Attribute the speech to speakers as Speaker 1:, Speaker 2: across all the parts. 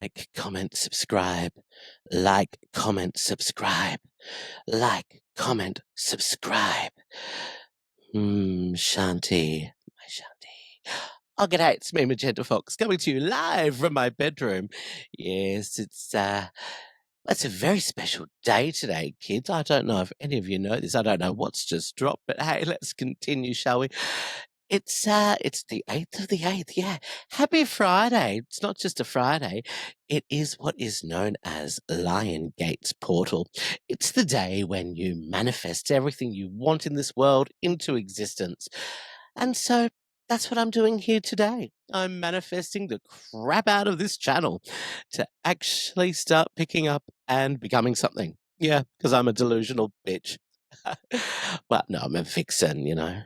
Speaker 1: Like, comment, subscribe. Like, comment, subscribe. Like, comment, subscribe. Shanti. My Shanti. Oh, g'day, it's me, Magenta Fox, coming to you live from my bedroom. Yes, it's a very special day today, kids. I don't know if any of you know this. I don't know what's just dropped, but hey, let's continue, shall we? It's the 8th of the 8th, yeah. Happy Friday. It's not just a Friday. It is what is known as Lionsgate's portal. It's the day when you manifest everything you want in this world into existence. And so that's what I'm doing here today. I'm manifesting the crap out of this channel to actually start picking up and becoming something. Yeah, because I'm a delusional bitch. Well, no, I'm a vixen, you know.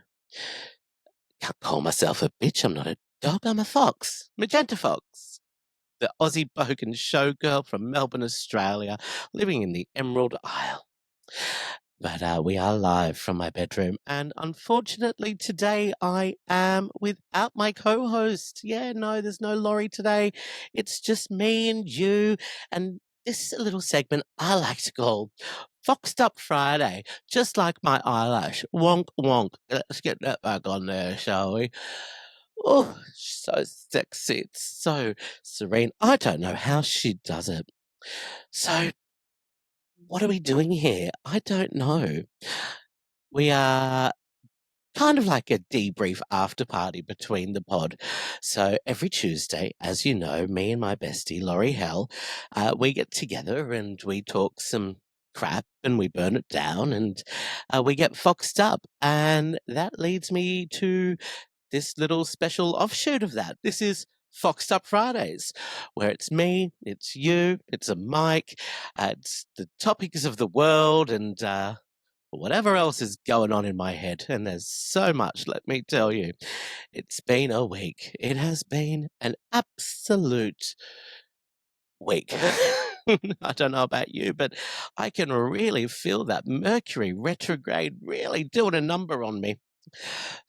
Speaker 1: Can't call myself a bitch. I'm not a dog. I'm a fox. Magenta Fox. The Aussie bogan showgirl from Melbourne, Australia, living in the Emerald Isle. But we are live from my bedroom, and unfortunately today I am without my co-host. Yeah, no, there's no Laurie today. It's just me and you, and this is a little segment I like to call Foxed Up Friday, just like my eyelash. Wonk, wonk. Let's get that back on there, shall we? Oh, so sexy. It's so serene. I don't know how she does it. So, what are we doing here? I don't know. We are kind of like a debrief after party between the pod. So every Tuesday, as you know, me and my bestie, Laurie Hell, we get together and we talk some crap and we burn it down and we get foxed up. And that leads me to this little special offshoot of that. This is Foxed Up Fridays, where it's me, it's you, it's a mic, it's the topics of the world and whatever else is going on in my head. And there's so much, let me tell you. It's been a week. It has been an absolute week. I don't know about you, but I can really feel that Mercury retrograde really doing a number on me.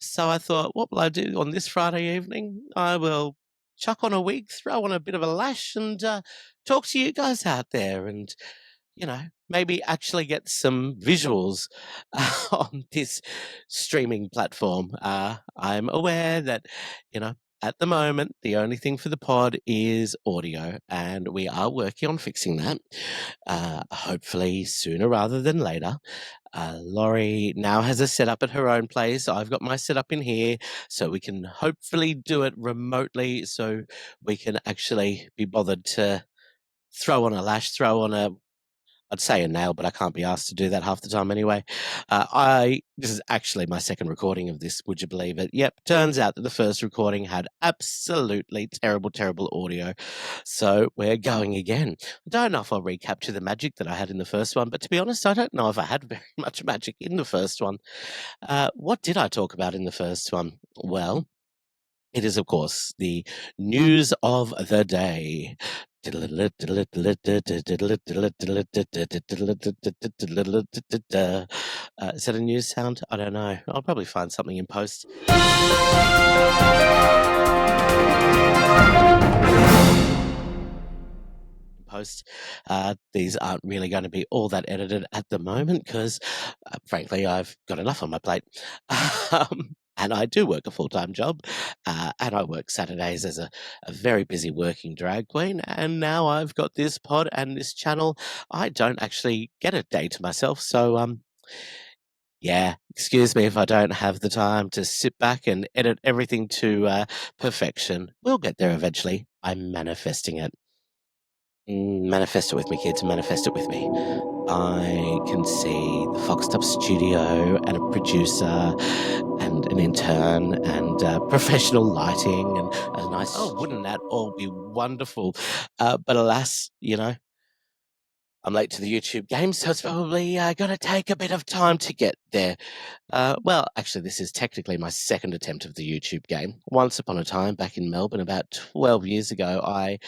Speaker 1: So I thought, what will I do on this Friday evening? I will chuck on a wig, throw on a bit of a lash, and talk to you guys out there and, you know, maybe actually get some visuals on this streaming platform. I'm aware that, you know, at the moment, the only thing for the pod is audio, and we are working on fixing that, hopefully sooner rather than later. Laurie now has a setup at her own place. I've got my setup in here, so we can hopefully do it remotely so we can actually be bothered to throw on a lash, I'd say a nail, but I can't be asked to do that half the time anyway. This is actually my second recording of this, would you believe it? Yep, turns out that the first recording had absolutely terrible, terrible audio. So we're going again. I don't know if I'll recapture the magic that I had in the first one, but to be honest, I don't know if I had very much magic in the first one. What did I talk about in the first one? Well, it is, of course, the news of the day. Is that a news sound? I don't know. I'll probably find something in post. These aren't really going to be all that edited at the moment because, frankly, I've got enough on my plate. And I do work a full-time job, and I work Saturdays as a very busy working drag queen, and now I've got this pod and this channel. I don't actually get a day to myself, so yeah, excuse me if I don't have the time to sit back and edit everything to perfection. We'll get there eventually. I'm manifesting it. Manifest it with me, kids. Manifest it with me. I can see the Foxed Up studio and a producer and an intern and professional lighting and a nice. Oh, wouldn't that all be wonderful? But alas, you know, I'm late to the YouTube game, so it's probably going to take a bit of time to get there. Well, actually, this is technically my second attempt of the YouTube game. Once upon a time, back in Melbourne, about 12 years ago, I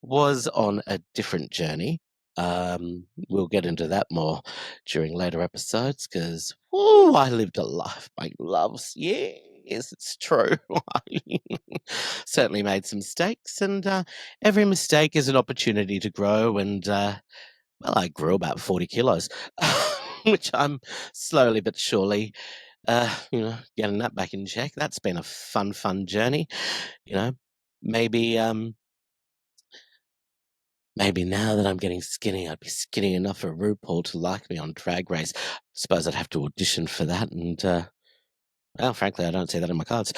Speaker 1: was on a different journey. We'll get into that more during later episodes because I lived a life, my loves. Yeah. Yes, it's true. I certainly made some mistakes, and every mistake is an opportunity to grow. And well, I grew about 40 kilos, which I'm slowly but surely, getting that back in check. That's been a fun journey. You know, maybe maybe now that I'm getting skinny, I'd be skinny enough for RuPaul to like me on Drag Race. Suppose I'd have to audition for that, and well, frankly, I don't see that in my cards.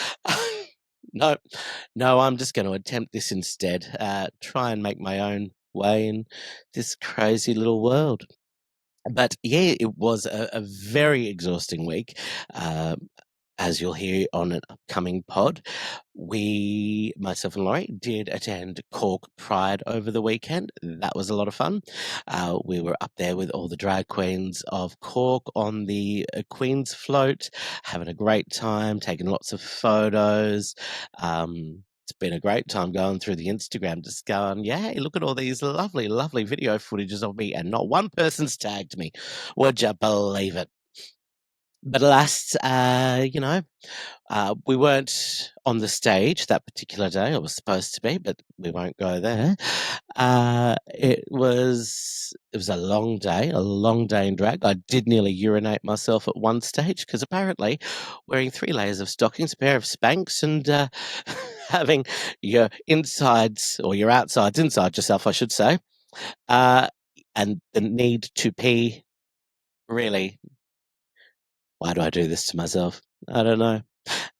Speaker 1: No, no, I'm just going to attempt this instead. Try and make my own way in this crazy little world. But yeah, it was a very exhausting week. Um, as you'll hear on an upcoming pod, myself and Laurie, did attend Cork Pride over the weekend. That was a lot of fun. We were up there with all the drag queens of Cork on the Queen's float, having a great time, taking lots of photos. It's been a great time going through the Instagram, just going, yeah, look at all these lovely video footages of me, and not one person's tagged me. Would you believe it? But alas, we weren't on the stage that particular day. I was supposed to be, but we won't go there. It was a long day in drag. I did nearly urinate myself at one stage because apparently wearing 3 layers of stockings, a pair of Spanx, and having your insides or your outsides inside yourself, I should say, and the need to pee. Really, why do I do this to myself? I don't know.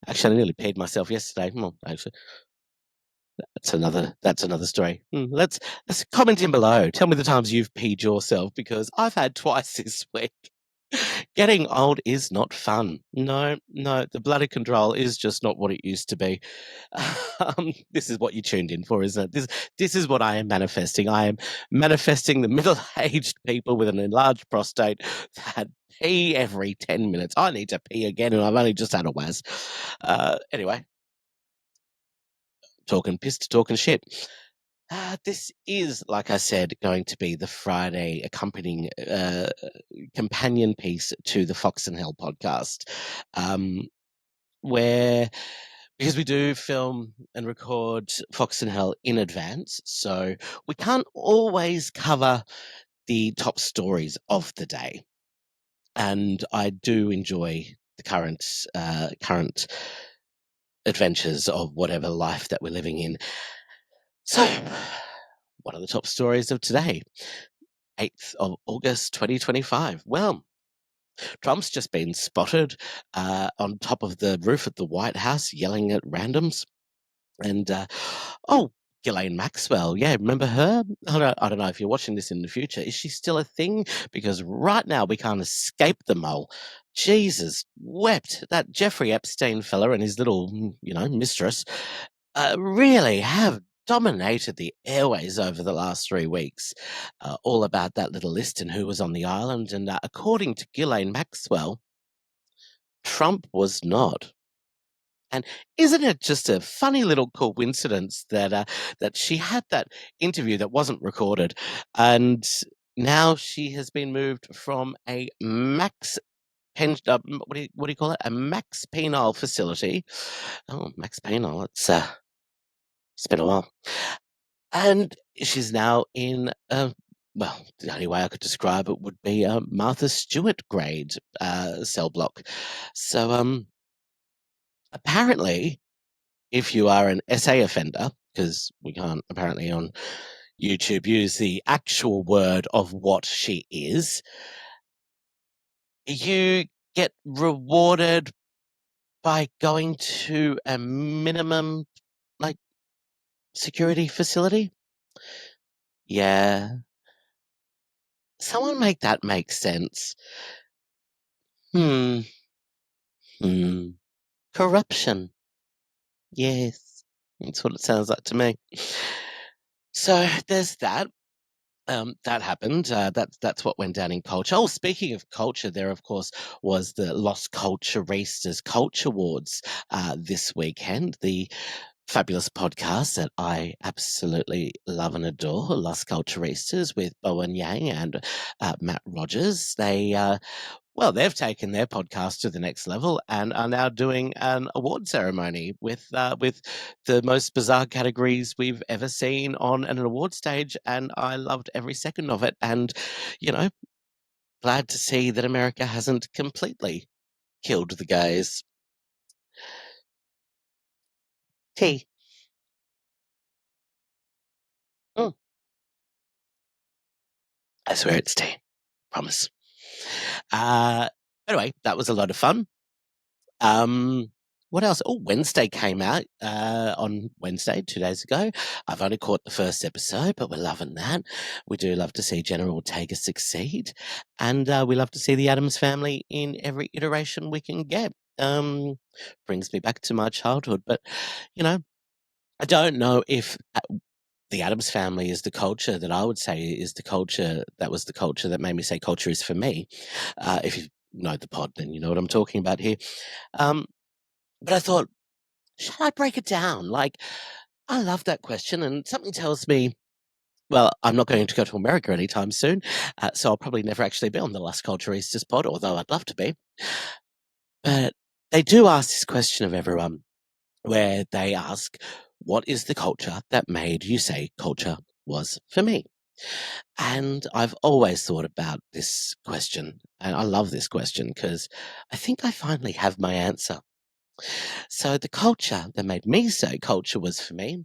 Speaker 1: Actually, I nearly peed myself yesterday. Well, actually, that's another story. Let's comment in below. Tell me the times you've peed yourself, because I've had twice this week. Getting old is not fun. No, the bladder control is just not what it used to be. This is what you tuned in for, isn't it? This is what I am manifesting. I am manifesting the middle-aged people with an enlarged prostate that pee every 10 minutes. I need to pee again, and I've only just had a waz. Anyway, talking piss to talking shit. This is, like I said, going to be the Friday accompanying companion piece to the Fox and Hell podcast, where, because we do film and record Fox and Hell in advance, so we can't always cover the top stories of the day. And I do enjoy the current adventures of whatever life that we're living in. So, what are the top stories of today? 8th of August 2025. Well, Trump's just been spotted on top of the roof at the White House yelling at randoms. And, Ghislaine Maxwell. Yeah, remember her? I don't know if you're watching this in the future. Is she still a thing? Because right now we can't escape the mole. Jesus wept. That Jeffrey Epstein fella and his little, mistress really have dominated the airways over the last 3 weeks. All about that little list and who was on the island. And according to Ghislaine Maxwell, Trump was not. And isn't it just a funny little coincidence that that she had that interview that wasn't recorded, and now she has been moved from a what do you call it? A max penile facility. Oh, max penile. It's been a while. And she's now in, well, the only way I could describe it would be a Martha Stewart grade cell block. So apparently, if you are an SA offender, because we can't apparently on YouTube use the actual word of what she is, you get rewarded by going to a minimum, like, security facility. Yeah. Someone make that make sense. Hmm. Corruption. Yes. That's what it sounds like to me. So there's that. That happened. That's what went down in culture. Oh, speaking of culture, there of course was the Las Culturistas Culture Awards this weekend. The fabulous podcast that I absolutely love and adore, Las Culturistas, with Bowen Yang and Matt Rogers. They Well, they've taken their podcast to the next level and are now doing an award ceremony with the most bizarre categories we've ever seen on an award stage, and I loved every second of it. And you know, glad to see that America hasn't completely killed the gays. Tea. Mm, I swear it's tea. Promise. Uh, anyway, that was a lot of fun. What else? Oh, Wednesday came out on Wednesday, 2 days ago. I've only caught the first episode, but we're loving that. We do love to see Jenna Ortega succeed, and we love to see the Addams family in every iteration we can get. Brings me back to my childhood, but you know, I don't know if the Addams family is the culture that I would say is the culture that was the culture that made me say culture is for me. If you know the pod, then you know what I'm talking about here. Um, but I thought, should I break it down? Like, I love that question, and something tells me, well, I'm not going to go to America anytime soon, so I'll probably never actually be on the Las Culturistas pod, although I'd love to be. But they do ask this question of everyone, where they ask, what is the culture that made you say culture was for me? And I've always thought about this question, and I love this question because I think I finally have my answer. So the culture that made me say culture was for me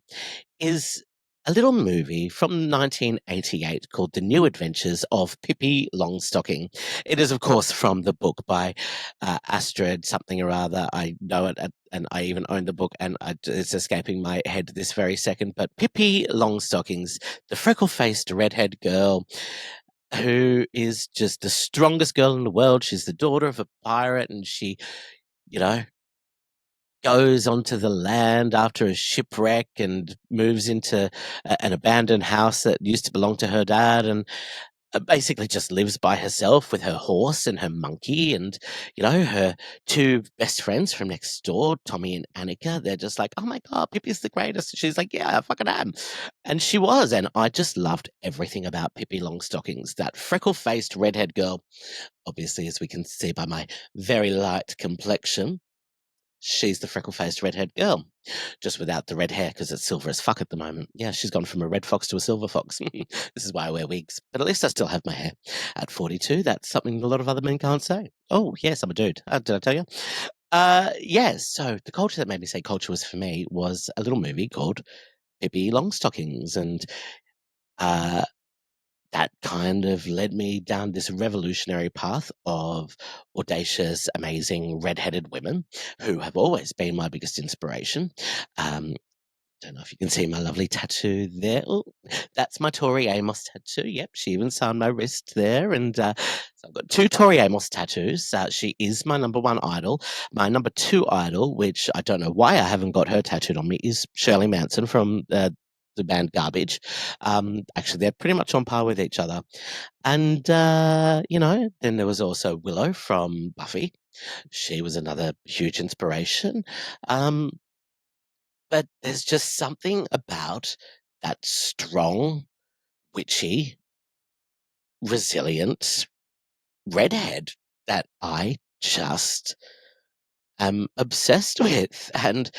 Speaker 1: is a little movie from 1988 called The New Adventures of Pippi Longstocking. It is, of course, from the book by Astrid something or other. I know it, and I even own the book, and it's escaping my head this very second. But Pippi Longstockings, the freckle-faced redhead girl who is just the strongest girl in the world. She's the daughter of a pirate, and she, you know, goes onto the land after a shipwreck and moves into an abandoned house that used to belong to her dad, and basically just lives by herself with her horse and her monkey and, her two best friends from next door, Tommy and Annika. They're just like, oh my God, Pippi's the greatest. She's like, yeah, I fucking am. And she was. And I just loved everything about Pippi Longstockings, that freckle-faced redhead girl. Obviously, as we can see by my very light complexion, she's the freckle-faced redhead girl, just without the red hair because it's silver as fuck at the moment. Yeah, she's gone from a red fox to a silver fox. This is why I wear wigs. But at least I still have my hair. At 42, that's something a lot of other men can't say. Oh, yes, I'm a dude. Did I tell you? Yes, so the culture that made me say culture was for me was a little movie called Pippi Longstockings. And uh, that kind of led me down this revolutionary path of audacious, amazing, redheaded women who have always been my biggest inspiration. Um, don't know if you can see my lovely tattoo there. Oh, that's my Tori Amos tattoo. Yep, she even signed my wrist there. And so I've got two Tori Amos tattoos. She is my number one idol. My number two idol, which I don't know why I haven't got her tattooed on me, is Shirley Manson from the band Garbage. Actually, they're pretty much on par with each other. And, then there was also Willow from Buffy. She was another huge inspiration. Um, but there's just something about that strong, witchy, resilient redhead that I just am obsessed with. And,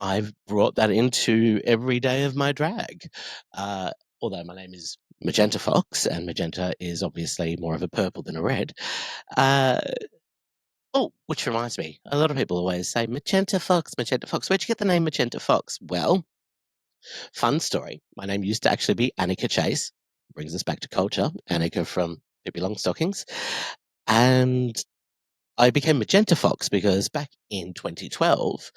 Speaker 1: I've brought that into every day of my drag. Although my name is Magenta Fox, and magenta is obviously more of a purple than a red. Uh, oh, which reminds me, a lot of people always say, Magenta Fox, Magenta Fox. Where'd you get the name Magenta Fox? Well, fun story. My name used to actually be Annika Chase. Brings us back to culture. Annika from Pippi Longstockings. And I became Magenta Fox because back in 2012,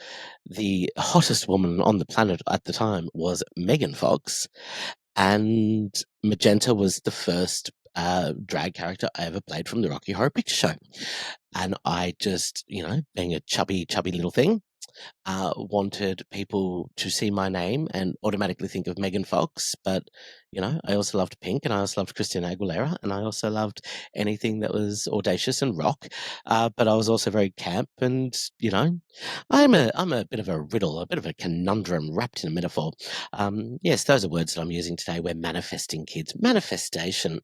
Speaker 1: the hottest woman on the planet at the time was Megan Fox, and Magenta was the first drag character I ever played from the Rocky Horror Picture Show. And I just, being a chubby, chubby little thing, wanted people to see my name and automatically think of Megan Fox. But, I also loved Pink, and I also loved Christina Aguilera, and I also loved anything that was audacious and rock. But I was also very camp, and, I'm a bit of a riddle, a bit of a conundrum wrapped in a metaphor. Yes, those are words that I'm using today. We're manifesting, kids. Manifestation.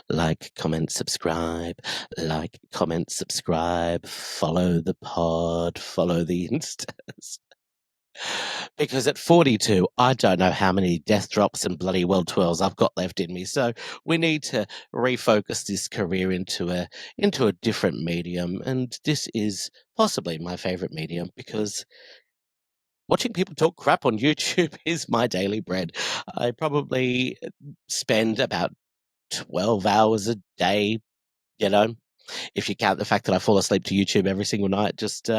Speaker 1: Like, comment, subscribe. Like, comment, subscribe. Follow the pod. Follow the Instas. Because at 42, I don't know how many death drops and bloody world twirls I've got left in me. So we need to refocus this career into a different medium. And this is possibly my favorite medium because watching people talk crap on YouTube is my daily bread. I probably spend about 12 hours a day, you know, if you count the fact that I fall asleep to YouTube every single night, just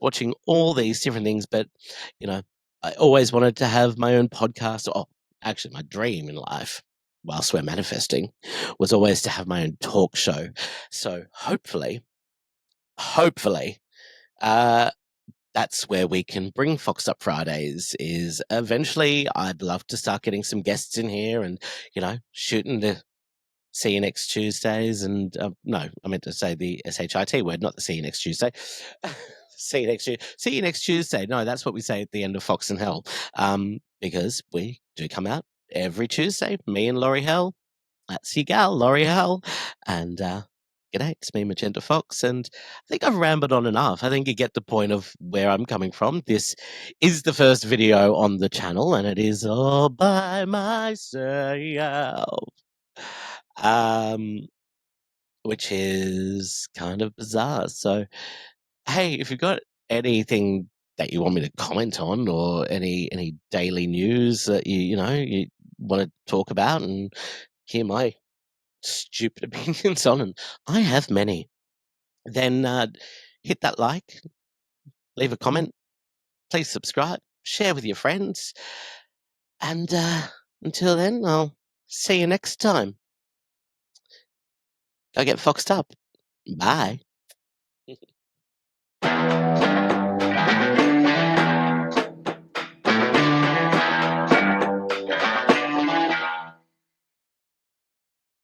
Speaker 1: watching all these different things. But you know, I always wanted to have my own podcast. Oh, actually, my dream in life, whilst we're manifesting, was always to have my own talk show. So hopefully, uh, that's where we can bring Fox Up Fridays. Is eventually, I'd love to start getting some guests in here and shooting the see you next Tuesdays, and no, I meant to say the SHIT word, not the see you next Tuesday. See you next Tuesday. No, that's what we say at the end of Fox and Hell, because we do come out every Tuesday. Me and Laurie Hell, that's your gal, Laurie Hell, and g'day, it's me, Magenta Fox, and I think I've rambled on enough. I think you get the point of where I'm coming from. This is the first video on the channel, and it is all by myself. Um, which is kind of bizarre. So, hey, if you've got anything that you want me to comment on, or any daily news that you want to talk about and hear my stupid opinions on, and I have many, then hit that like, leave a comment, please subscribe, share with your friends, and until then, I'll see you next time. Go get foxed up. Bye.